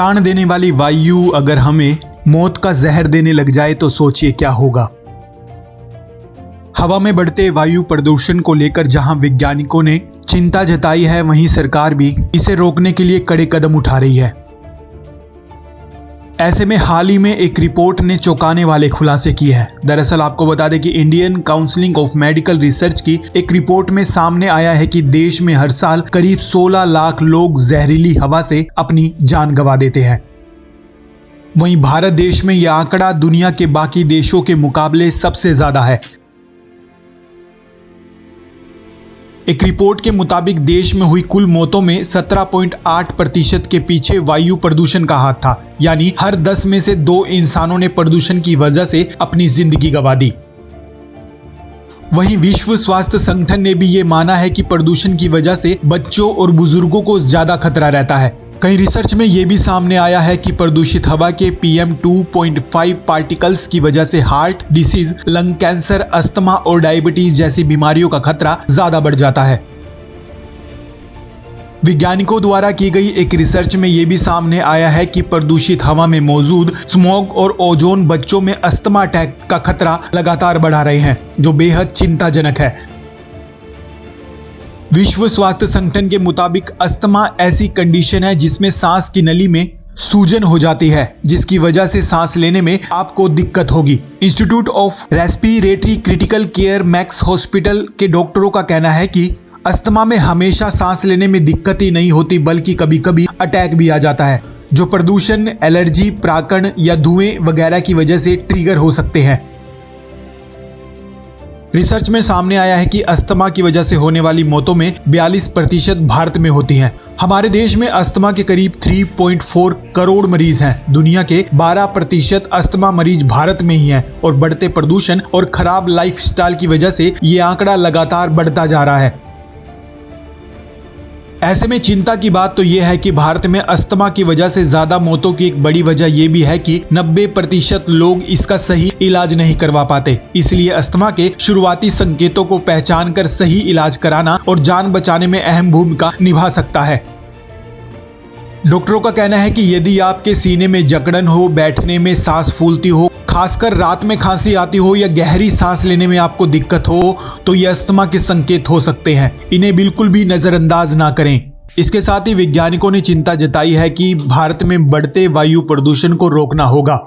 प्राण देने वाली वायु अगर हमें मौत का जहर देने लग जाए तो सोचिए क्या होगा। हवा में बढ़ते वायु प्रदूषण को लेकर जहां वैज्ञानिकों ने चिंता जताई है, वहीं सरकार भी इसे रोकने के लिए कड़े कदम उठा रही है। ऐसे में हाल ही में एक रिपोर्ट ने चौंकाने वाले खुलासे किए हैं। दरअसल आपको बता दें कि Indian council of medical research की एक रिपोर्ट में सामने आया है कि देश में हर साल करीब 16 लाख लोग जहरीली हवा से अपनी जान गंवा देते हैं। वहीं भारत देश में यह आंकड़ा दुनिया के बाकी देशों के मुकाबले सबसे ज्यादा है। एक रिपोर्ट के मुताबिक देश में हुई कुल मौतों में 17.8% के पीछे वायु प्रदूषण का हाथ था, यानी हर 10 में से 2 इंसानों ने प्रदूषण की वजह से अपनी जिंदगी गंवा दी। वहीं विश्व स्वास्थ्य संगठन ने भी ये माना है कि प्रदूषण की वजह से बच्चों और बुजुर्गों को ज्यादा खतरा रहता है। कई रिसर्च में यह भी सामने आया है कि प्रदूषित हवा के PM 2.5 पार्टिकल्स की वजह से heart disease, lung cancer, asthma और डायबिटीज जैसी बीमारियों का खतरा ज्यादा बढ़ जाता है। वैज्ञानिकों द्वारा की गई एक रिसर्च में यह भी सामने आया है कि प्रदूषित हवा में मौजूद स्मॉग और ओजोन बच्चों में अस्थमा अटैक का खतरा लगातार बढ़ा रहे हैं, जो बेहद चिंताजनक है। विश्व स्वास्थ्य संगठन के मुताबिक अस्थमा ऐसी कंडीशन है जिसमें सांस की नली में सूजन हो जाती है, जिसकी वजह से सांस लेने में आपको दिक्कत होगी। Institute of respiratory critical care max hospital के डॉक्टरों का कहना है कि अस्थमा में हमेशा सांस लेने में दिक्कत ही नहीं होती, बल्कि कभी कभी अटैक भी आ जाता है, जो प्रदूषण, एलर्जी, प्राकण या धुएं वगैरह की वजह से ट्रिगर हो सकते हैं। रिसर्च में सामने आया है कि अस्थमा की वजह से होने वाली मौतों में 42% भारत में होती हैं। हमारे देश में अस्थमा के करीब 3.4 करोड़ मरीज हैं। दुनिया के 12% अस्थमा मरीज भारत में ही हैं और बढ़ते प्रदूषण और खराब लाइफस्टाइल की वजह से ये आंकड़ा लगातार बढ़ता जा रहा है। ऐसे में चिंता की बात तो यह है कि भारत में अस्थमा की वजह से ज्यादा मौतों की एक बड़ी वजह यह भी है कि 90% लोग इसका सही इलाज नहीं करवा पाते। इसलिए अस्थमा के शुरुआती संकेतों को पहचान कर सही इलाज कराना और जान बचाने में अहम भूमिका निभा सकता है। डॉक्टरों का कहना है कि यदि आपके सीने में जकड़न हो, बैठने में सांस फूलती हो, खासकर रात में खांसी आती हो या गहरी सांस लेने में आपको दिक्कत हो, तो ये अस्थमा के संकेत हो सकते हैं। इन्हें बिल्कुल भी नजरअंदाज ना करें। इसके साथ ही वैज्ञानिकों ने चिंता जताई है कि भारत में बढ़ते वायु प्रदूषण को रोकना होगा।